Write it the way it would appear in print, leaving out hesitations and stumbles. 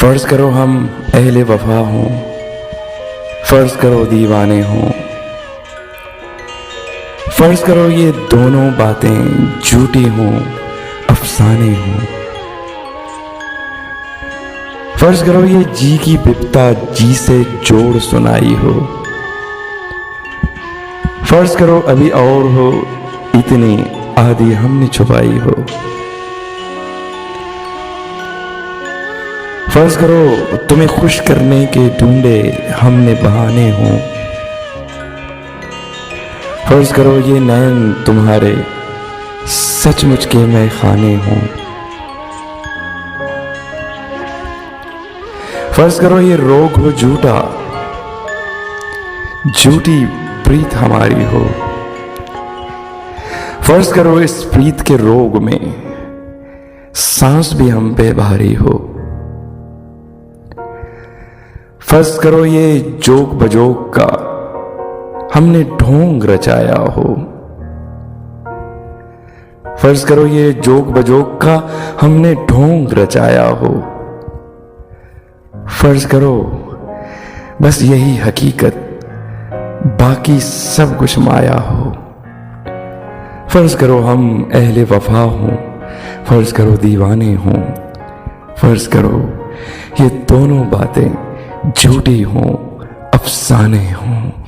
फ़र्ज़ करो हम अहले वफ़ा हों, फ़र्ज़ करो दीवाने हों, फ़र्ज़ करो ये दोनों बातें झूठी हों, अफ़साने हों। फ़र्ज़ करो ये जी की बिपता जी से जोड़ सुनाई हो, फ़र्ज़ करो अभी और हो इतनी आधी हमने छुपाई हो। फ़र्ज़ करो तुम्हें खुश करने के ढूंढे हमने बहाने हों, फ़र्ज़ करो ये नैन तुम्हारे सचमुच के मैं खाने हों। फ़र्ज़ करो ये रोग हो झूठा, झूठी प्रीत हमारी हो, फ़र्ज़ करो इस प्रीत के रोग में सांस भी हम पे भारी हो। फ़र्ज़ करो ये जोक बजोक का हमने ढोंग रचाया हो, फ़र्ज़ करो ये जोक बजोक का हमने ढोंग रचाया हो। फ़र्ज़ करो बस यही हकीकत बाकी सब कुछ माया हो। फ़र्ज़ करो हम अहले वफ़ा हों, फ़र्ज़ करो दीवाने हों, फ़र्ज़ करो ये दोनों बातें झूठी हों, अफ़साने हों।